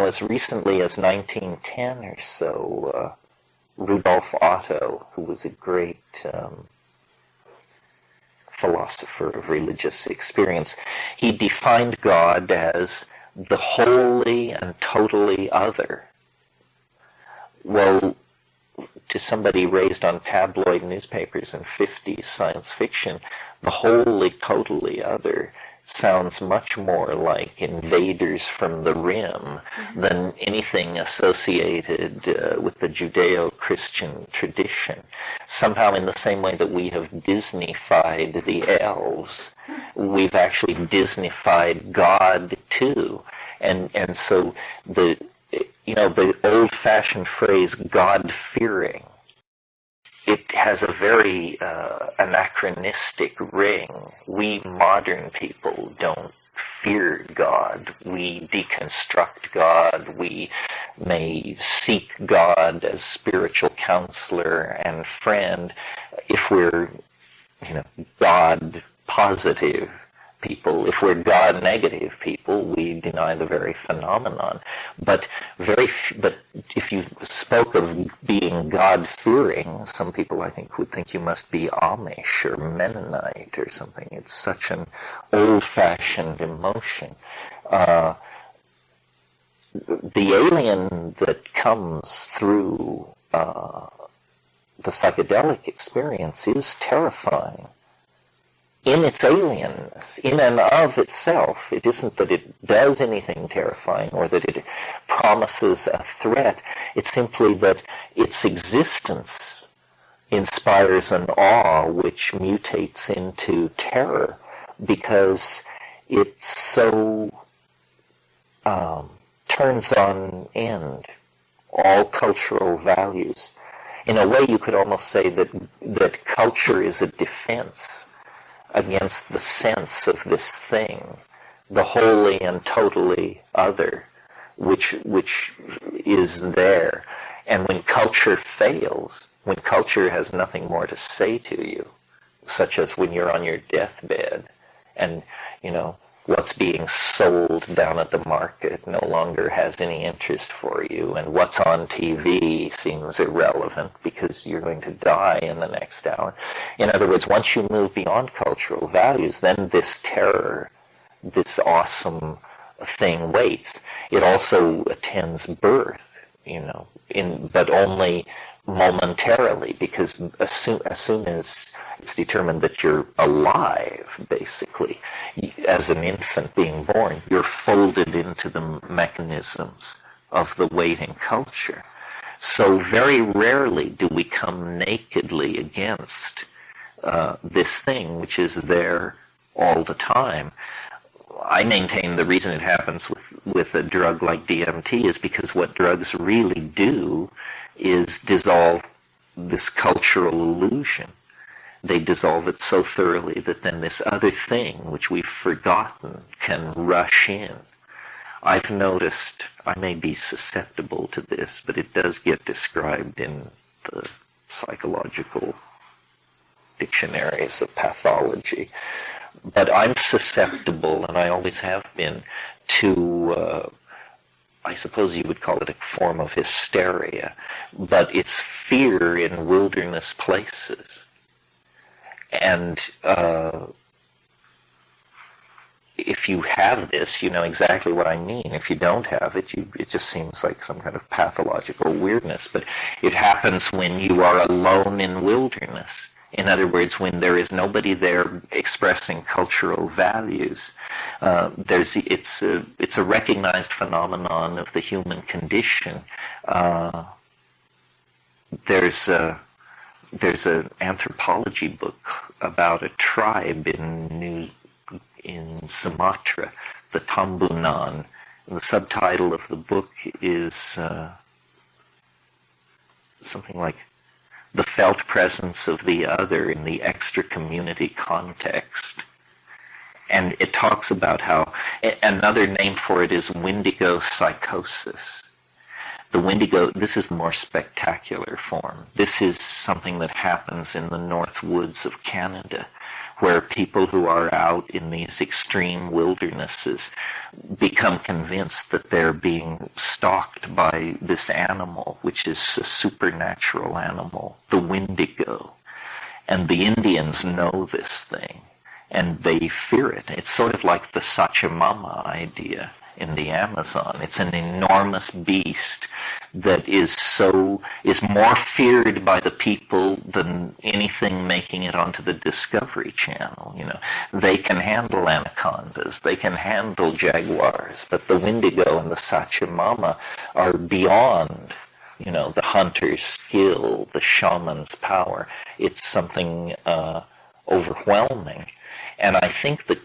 as recently as 1910 or so, Rudolf Otto, who was a great philosopher of religious experience, he defined God as the wholly and totally other. Well, to somebody raised on tabloid newspapers and 50s science fiction, the wholly, totally other sounds much more like invaders from the rim than anything associated with the Judeo-Christian tradition. Somehow, in the same way that we have Disneyfied the elves, we've actually Disneyfied God too. And so the old-fashioned phrase God-fearing, it has a very anachronistic ring. We modern people don't fear God. We deconstruct God. We may seek God as spiritual counselor and friend if we're, God positive people. If we're God negative people, we deny the very phenomenon. But if you spoke of being God fearing, some people I think would think you must be Amish or Mennonite or something. It's such an old-fashioned emotion. The alien that comes through the psychedelic experience is terrifying. In its alienness, in and of itself. It isn't that it does anything terrifying or that it promises a threat. It's simply that its existence inspires an awe which mutates into terror because it so turns on end all cultural values. In a way, you could almost say that culture is a defense against the sense of this thing, the wholly and totally other, which is there. And when culture fails, when culture has nothing more to say to you, such as when you're on your deathbed and, what's being sold down at the market no longer has any interest for you, and what's on TV seems irrelevant because you're going to die in the next hour. In other words, once you move beyond cultural values, then this terror, this awesome thing waits. It also attends birth, but only momentarily, because as soon as it's determined that you're alive, basically, as an infant being born, you're folded into the mechanisms of the waiting culture. So very rarely do we come nakedly against this thing which is there all the time. I maintain the reason it happens with a drug like DMT is because what drugs really do is dissolve this cultural illusion. They dissolve it so thoroughly that then this other thing, which we've forgotten, can rush in. I've noticed, I may be susceptible to this, but it does get described in the psychological dictionaries of pathology. But I'm susceptible, and I always have been, to I suppose you would call it a form of hysteria, but it's fear in wilderness places. And if you have this, you know exactly what I mean. If you don't have it, it just seems like some kind of pathological weirdness. But it happens when you are alone in wilderness. In other words, when there is nobody there expressing cultural values. It's a recognized phenomenon of the human condition. There's an anthropology book about a tribe in Sumatra, the Tambunan. And the subtitle of the book is something like "The Felt Presence of the Other in the Extra-Community Context." And it talks about how, another name for it is Wendigo psychosis. The Wendigo, this is the more spectacular form. This is something that happens in the North Woods of Canada, where people who are out in these extreme wildernesses become convinced that they're being stalked by this animal, which is a supernatural animal, the Wendigo. And the Indians know this thing, and they fear it. It's sort of like the Sachamama idea in the Amazon. It's an enormous beast that is more feared by the people than anything making it onto the Discovery Channel. They can handle anacondas, they can handle jaguars, but the Wendigo and the Sachamama are beyond the hunter's skill, the shaman's power. It's something overwhelming. And I think that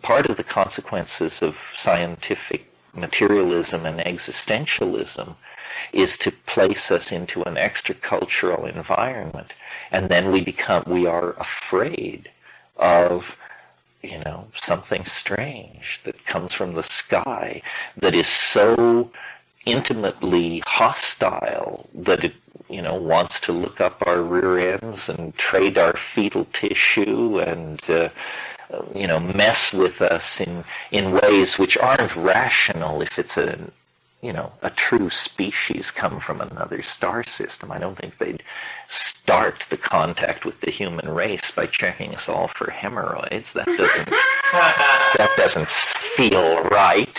part of the consequences of scientific materialism and existentialism is to place us into an extracultural environment, and then we are afraid of something strange that comes from the sky that is so intimately hostile that it wants to look up our rear ends and trade our fetal tissue and mess with us in ways which aren't rational if it's a true species come from another star system. I don't think they'd start the contact with the human race by checking us all for hemorrhoids. That doesn't feel right.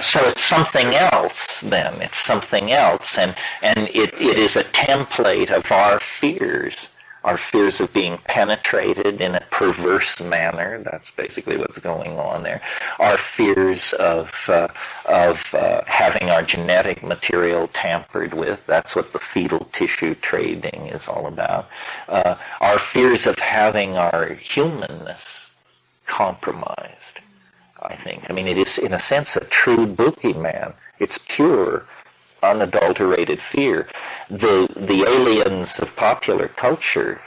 So it's something else then. It's something else. And it is a template of our fears of being penetrated in a perverse manner. That's basically what's going on there. Our fears of having our genetic material tampered with. That's what the fetal tissue trading is all about. Our fears of having our humanness compromised, I think. I mean, it is, in a sense, a true boogeyman. It's pure, unadulterated fear. The aliens of popular culture,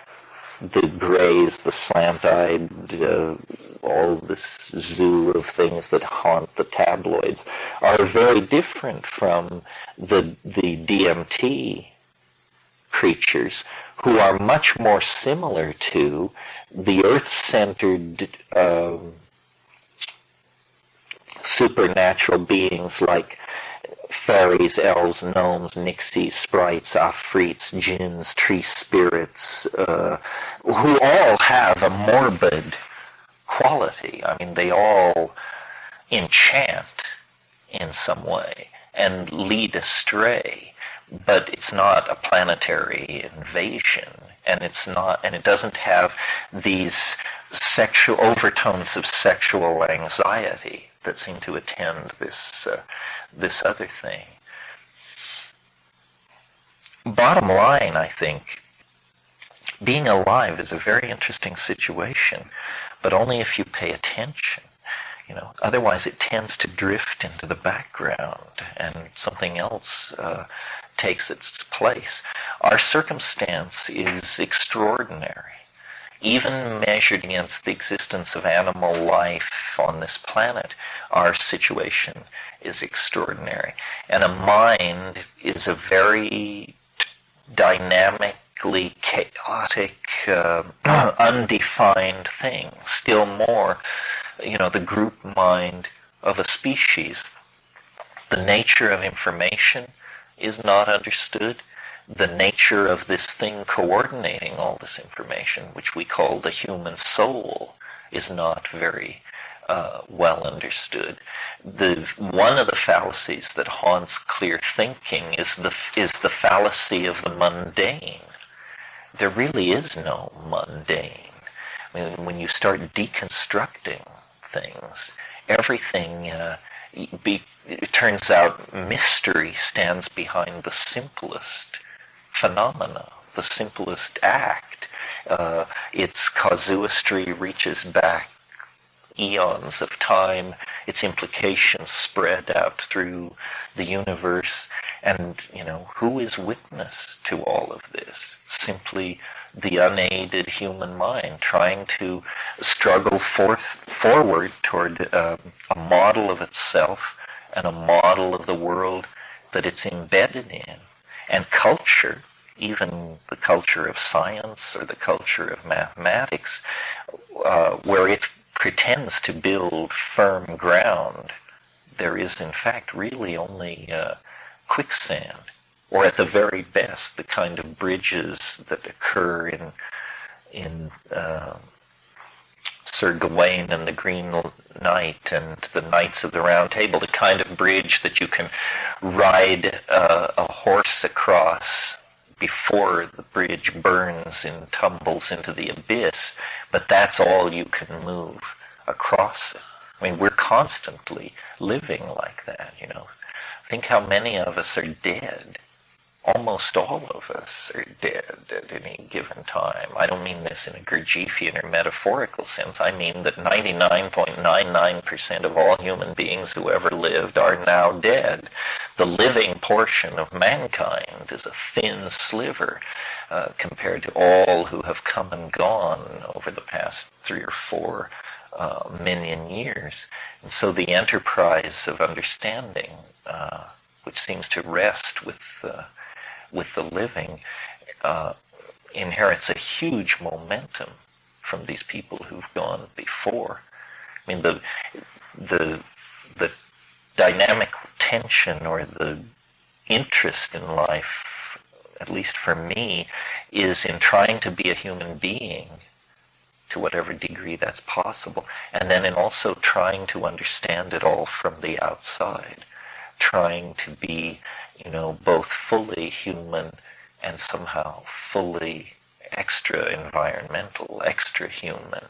the grays, the slant-eyed, all this zoo of things that haunt the tabloids, are very different from the DMT creatures, who are much more similar to the earth-centered supernatural beings like fairies, elves, gnomes, nixies, sprites, afrits, jinns, tree spirits, who all have a morbid quality. I mean, they all enchant in some way and lead astray, but it's not a planetary invasion, and it doesn't have these sexual overtones of sexual anxiety that seem to attend this other thing. Bottom line, I think, being alive is a very interesting situation, but only if you pay attention. Otherwise it tends to drift into the background and something else takes its place. Our circumstance is extraordinary. Even measured against the existence of animal life on this planet, our situation is extraordinary. And a mind is a very dynamically chaotic, undefined thing. Still more, the group mind of a species. The nature of information is not understood. The nature of this thing coordinating all this information, which we call the human soul, is not very well understood. One of the fallacies that haunts clear thinking is the fallacy of the mundane. There really is no mundane. I mean, when you start deconstructing things, everything it turns out mystery stands behind the simplest phenomena, the simplest act. Its casuistry reaches back eons of time, its implications spread out through the universe, and who is witness to all of this? Simply the unaided human mind trying to struggle forward toward a model of itself and a model of the world that it's embedded in. And culture even the culture of science or the culture of mathematics, where it pretends to build firm ground, there is in fact really only quicksand, or at the very best, the kind of bridges that occur in Sir Gawain and the Green Knight and the Knights of the Round Table, the kind of bridge that you can ride a horse across before the bridge burns and tumbles into the abyss, but that's all you can move across it. I mean, we're constantly living like that, you know. Think how many of us are dead. Almost all of us are dead at any given time. I don't mean this in a Gurdjieffian or metaphorical sense. I mean that 99.99% of all human beings who ever lived are now dead. The living portion of mankind is a thin sliver compared to all who have come and gone over the past 3 or 4 million years. And so the enterprise of understanding, which seems to rest with the living, inherits a huge momentum from these people who've gone before. I mean, the dynamic tension or the interest in life, at least for me, is in trying to be a human being to whatever degree that's possible, and then in also trying to understand it all from the outside, trying to be, you know, both fully human and somehow fully extra environmental, extra human.